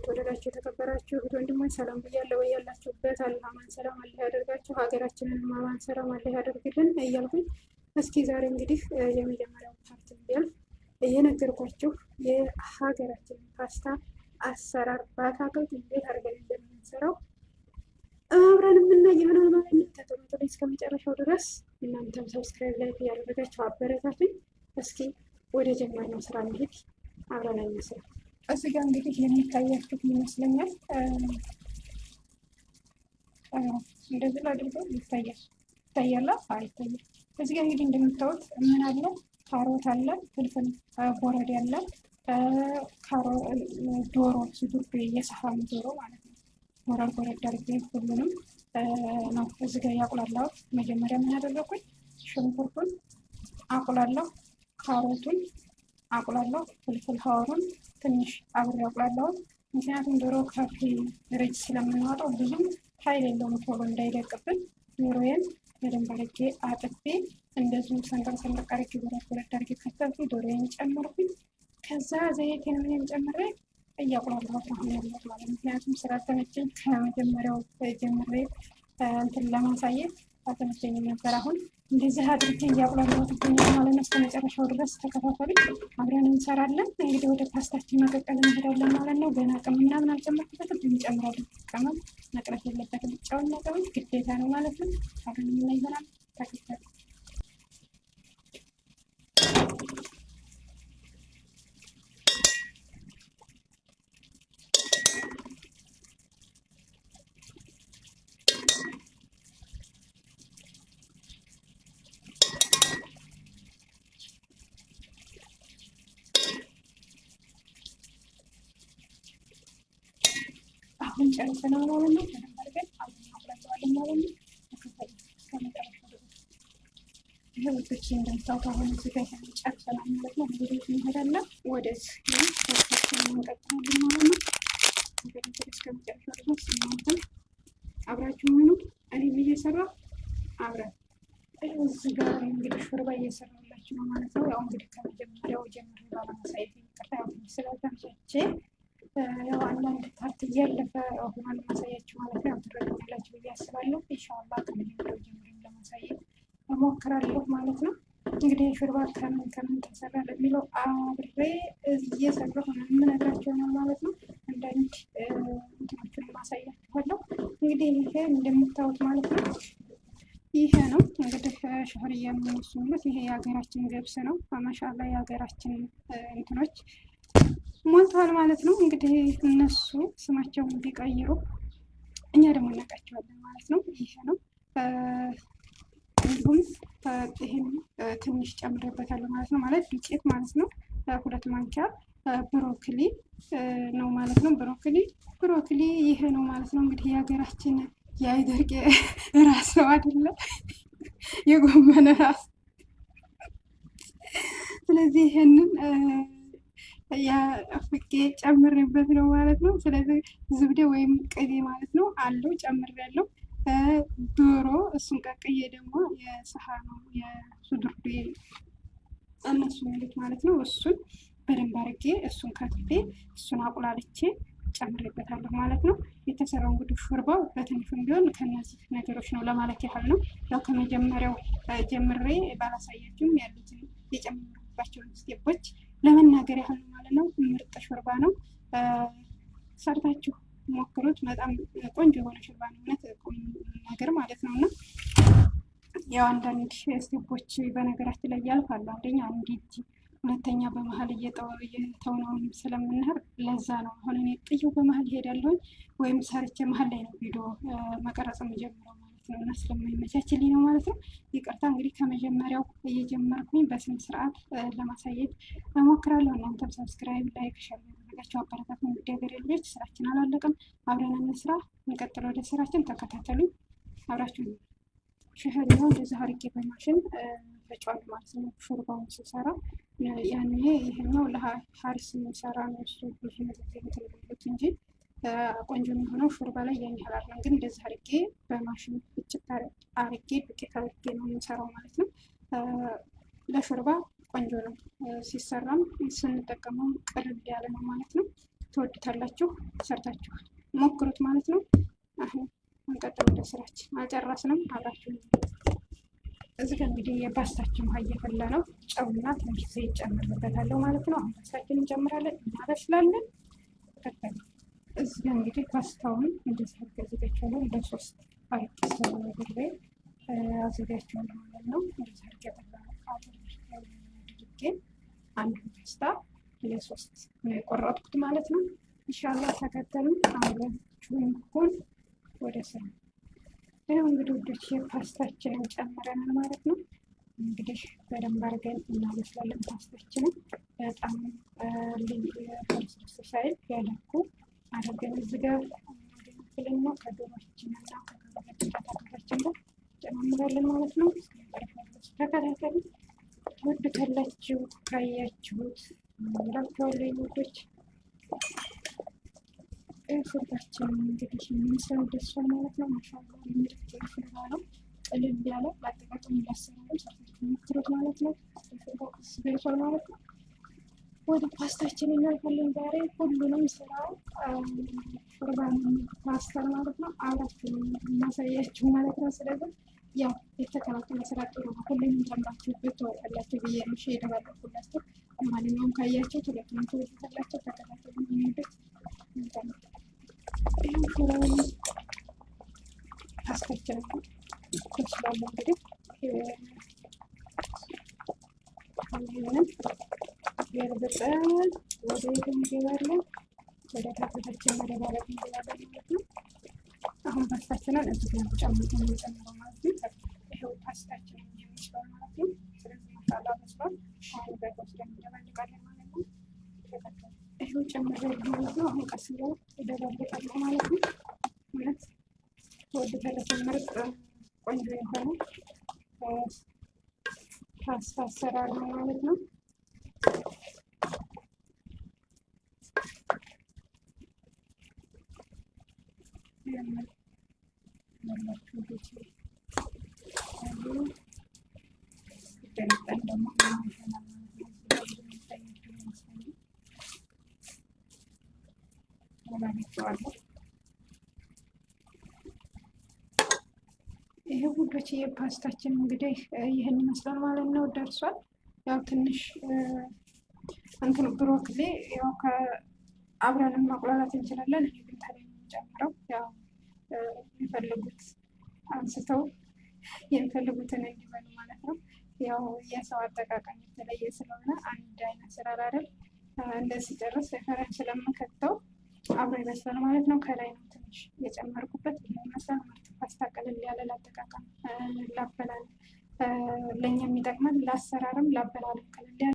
የተወደዳችሁ የተከበራችሁ እህት ወንድሞች ሰላም ብያለሁ። ያላችሁበት አላህ አማን ሰላም አላህ ያደርጋችሁ፣ ሀገራችንን አማን ሰላም አላህ ያደርግልን እያልኩኝ እስኪ ዛሬ እንግዲህ የመጀመሪያው ፓርት ቢያልፍ እየነገርኳችሁ የሀገራችንን ፓስታ አሰራር በአታክልት እንዴት አድርገን እንደምንሰራው አብረን የምናይ ይሆናል ማለት ነው። ተከታተሉ እስከ መጨረሻው ድረስ። እናንተም ሰብስክራይብ ላይ ያደረጋችሁ አበረታቱኝ። እስኪ ወደ ጀመርነው ስራ እንሂድ፣ አብረን እንስራ። እዚህ ጋር እንግዲህ የሚታያችሁ ይመስለኛል እንደዚህ አድርገው ይታያል። አይታይም? እዚህ ጋር እንግዲህ እንደምታዩት ምን አለ? ካሮት አለ፣ ፍልፍል ቦረዴ አለ፣ ዶሮ ሱዱር የሰሃም ዶሮ ማለት ነው። ጎረድ አድርጌ ሁሉንም ነው እዚህ ጋር ያቁላላሁት። መጀመሪያ ምን አደረኩኝ? ሽንኩርቱን አቁላለሁ፣ ካሮቱን አቁላለሁ፣ ፍልፍል ሀዋሩን ትንሽ አብሬ አቁላለሁ። ምክንያቱም ዶሮ ካፌ ርጅ ስለምናወጣው ብዙም ኃይል የለውም ቶሎ እንዳይደቅብን። ዶሮዬን በደንብ አድርጌ አጥቤ እንደዚሁ ሰንጠቅ አድርጌ ጎረድ አድርጌ ከተልኩ ዶሮዬን ጨመርኩኝ። ከዛ ዘይቴን ምንም ጨምሬ እያቁላለሁት አሁን ያለሁት ማለት ምክንያቱም ስላልተመቸኝ ከመጀመሪያው ጀምሬ እንትን ለማሳየት አልተመቸኝም ነበር። አሁን እንደዚህ አድርጌ እያቁላለሁት ይገኛል ማለት ነው። እስከ መጨረሻው ድረስ ተከታተሉ፣ አብረን እንሰራለን። እንግዲህ ወደ ፓስታችን መቀቀል እንሄዳለን ማለት ነው። ገና ቅመም ምናምን አልጨመርኩበትም፣ እንጨምራለን። ቅመም መቅረት የለበትም፣ ጨውና ቅመም ግዴታ ነው ማለት ነው። አብረን የምናይ ይሆናል። ተከታተሉ። አሁን ጨርሰናል ማለት ነው። በደንብ አድርገን አሁን አቁላለዋለን ማለት ነው። እስከመጨረሻው ድረስ ይሄ ውዶች እንደምታውቁት አሁን እዚህ ጋር ጨርሰናል ማለት ነው። ወደ ቤት እንሄዳለን። ወደዚህ ፓስታችንን እንቀጥላለን ማለት ነው። እንግዲህ እስከመጨረሻው ድረስ እናንተም አብራችሁ ሆኑ፣ እኔም እየሰራሁ አብረን እዚህ ጋር እንግዲህ ሾርባ እየሰራሁላችሁ ነው ማለት ነው። ያው እንግዲህ ከመጀመሪያው ጀምሬ ባለማሳየት ይቅርታ፣ ያው ስላልተመቸኝ ያው አንዳንድ ፓርት እያለፈ ሆኗል ማሳያችሁ ማለት ነው። ትረዱኛላችሁ ብዬ አስባለሁ። ኢንሻአላህ ከመጀመሪያው ጀምሬ ለማሳየት እሞክራለሁ ማለት ነው። እንግዲህ ሾርባ ከምን ተሰራ ለሚለው አብሬ እየሰራሁ የምነግራቸው ነው ማለት ነው። አንዳንድ እንትኖችን ማሳያችኋለሁ። እንግዲህ ይሄ እንደምታዩት ማለት ነው ይሄ ነው እንግዲህ ሸህርያ የሚመስሉት ይሄ የሀገራችን ገብስ ነው። ማሻአላህ የሀገራችን እንትኖች ሞልተዋል ማለት ነው። እንግዲህ እነሱ ስማቸውን ቢቀይሩ እኛ ደግሞ እናውቃቸዋለን ማለት ነው። ይሄ ነው። እንዲሁም ይህን ትንሽ ጨምሬበታለሁ ማለት ነው። ማለት ዱቄት ማለት ነው። 2 ማንኪያ ብሮኮሊ ነው ማለት ነው። ብሮኮሊ ይሄ ነው ማለት ነው። እንግዲህ የሀገራችን የአይደርቄ ራስ ነው አይደለ? የጎመን ራስ። ስለዚህ ይሄንን ያፍቄ ጨምሬበት ነው ማለት ነው። ስለዚህ ዝብዴ ወይም ቅቤ ማለት ነው አለው ጨምሬያለሁ። ዶሮ እሱን ቀቅዬ ደግሞ የሰሃኑ የሱዱርዴ እነሱ ሚሉት ማለት ነው። እሱን በደንብ አድርጌ እሱን ከትፌ እሱን አቁላልቼ ጨምሬበታለሁ ማለት ነው። የተሰራው እንግዲህ ሾርባው በትንሹም ቢሆን ከነዚህ ነገሮች ነው ለማለት ያህል ነው። ያው ከመጀመሪያው ጀምሬ ባላሳያችሁም ያሉትን የጨመሩባቸውን ስቴፖች ለመናገር ያህል ነው ማለት ነው። ምርጥ ሾርባ ነው። ሰርታችሁ ሞክሩት። በጣም ቆንጆ የሆነ ሾርባ ነው። እውነት ቁም ነገር ማለት ነው። እና ያው አንዳንድ ስቴፖች በነገራችን ላይ ያልፋሉ። አንደኛ አንዲት፣ ሁለተኛ በመሀል እየተውነውን ስለምንህር ለዛ ነው አሁን እኔ ጥየው በመሀል ይሄዳለሁኝ ወይም ሰርቼ መሀል ላይ ነው ቪዲዮ መቀረጽ የምጀምረው ማለት ነው። እና ስለማይመቻችልኝ ነው ማለት ነው። ይቅርታ እንግዲህ ከመጀመሪያው እየጀመርኩኝ በስነ ስርዓት ለማሳየት እሞክራለሁ። እናንተም ሰብስክራይብ፣ ላይክ፣ ሸር ያደረጋችሁ አበረታት ነው። እንግዲህ ሀገሬ ልጆች ስራችን አላለቀም፣ አብረን እንስራ። እንቀጥል ወደ ስራችን፣ ተከታተሉኝ አብራችሁ። ሸህሪያው እንደዚህ አድርጌ በማሽን ፈጫዋለሁ ማለት ነው። ሾርባውን ስሰራ ያኔ ይሄኛው ለሀሪስ የሚሰራ ነው። እሱ ብዙ ነገር እንጂ ቆንጆ የሚሆነው ሾርባ ላይ ያን ያህል አይደለም። ግን እንደዚህ አድርጌ በማሽን ብቻ አድርጌ ዱቄት አድርጌ ነው የምሰራው ማለት ነው። ለሾርባ ቆንጆ ነው። ሲሰራም ስንጠቀመው ቅልል ያለ ነው ማለት ነው። ትወዱታላችሁ። ሰርታችሁ ሞክሩት ማለት ነው። አሁን እንቀጥል ወደ ስራችን። አልጨረስንም፣ አብራችሁ። እዚህ ጋር እንግዲህ የፓስታችን ውሃ እየፈላ ነው። ጨውና ትንሽ ዘይት ጨምርበታለሁ ማለት ነው። አሁን ፓስታችን እንጨምራለን፣ እናበስላለን። እዚህ ጋር እንግዲህ ፓስታውን እንደዚህ አዘጋጅቻለሁ። ለሶስት አራት ሰው ላይ አዘጋጅቻለሁ ማለት ነው። እንደዚህ አድርጌ አንድ ፓስታ ለሶስት ነው የቆረጥኩት ማለት ነው። ኢንሻአላህ ተከተሉን፣ አብራችሁን ሁን። ወደ ስራ ይኸው እንግዲህ ውዶች ፓስታችንን ጨምረናል ማለት ነው። እንግዲህ በደንብ አድርገን እናበስላለን ፓስታችንን። በጣም ፍርስርስ ሳይል ያለኩ አድርገን እዚህ ጋር ፍልን ነው ከዶሮችን እና ከካሮታችን ጋር ጨማምራለን ማለት ነው። ተከታተሉ፣ ትወዱታላችሁ። ካያችሁት ላችኋለሁ ውዶች። ስልካችን እንግዲህ የሚሰሩ ደርሷል ማለት ነው። ማሻአላ ምርጥ ስራ ነው። ቅልል ያለ ለአጠቃቀም እያሰራሩ ሰርታችሁ ሞክሩት ማለት ነው። ደርሷል ማለት ነው። ወደ ፓስታችን እናልፋለን። ዛሬ ሁሉንም ስራ ቁርባን ፓስታ ማለት ነው አብራችሁ እናሳያችሁ ማለት ነው። ስለዚህ ያው የተከታተለ ስራ ጥሩ ነው። ሁሉንም ጀምራችሁበት ትወጣላችሁ ብዬ ነው ሼር ባደረኩላችሁ። ማንኛውም ካያችሁ ሁለቱንም ትወጣላችሁ። ተከታተሉ የሚሄዱት ፓስታችን ይችላል እንግዲህ ይህንን የርብጠን ወደ ቤት እንገባለን። ወደ ታታችን መደባለቅ እንገባለን ማለት ነው። አሁን ፓስታችንን እዚህ ጋር ጨምረን እንጨምረው ማለት ነው። ይሄው ፓስታችንን የሚመስለው ማለት ነው። ስለዚህ ማሻአላ መስሏል። አሁን በቆስ እንደምንደባለቃለን ማለት ነው። ይሄው ጨምሬያለሁ ማለት ነው። አሁን ቀስ ብሎ እደባለቃለሁ ማለት ነው። ማለት ወደ ተለሰመረጥ ቆንጆ የሆነ ፓስታ አሰራር ነው ማለት ነው። ይሄ ውዶች የፓስታችን እንግዲህ ይህን ይመስላል ማለት ነው። ደርሷል። ያው ትንሽ እንትን ብሮኮሊ ያው አብረን ማቁላላት እንችላለን። እኔ ግን ታዲያ የምጨምረው ያው የሚፈልጉት አንስተው የሚፈልጉትን እንዲበሉ ማለት ነው። ያው የሰው አጠቃቀም የተለየ ስለሆነ አንድ አይነት ስራ አይደል። እንደዚህ ጨርስ ፈረን ስለምከተው አብሮ ይበስላል ማለት ነው። ከላይ ነው ትንሽ የጨመርኩበት። ይመስላል ምርጥ ፓስታ፣ ቀለል ያለ ላጠቃቀም ላበላል ለእኛ የሚጠቅመን ለአሰራርም ላበላል ቀለል ያለ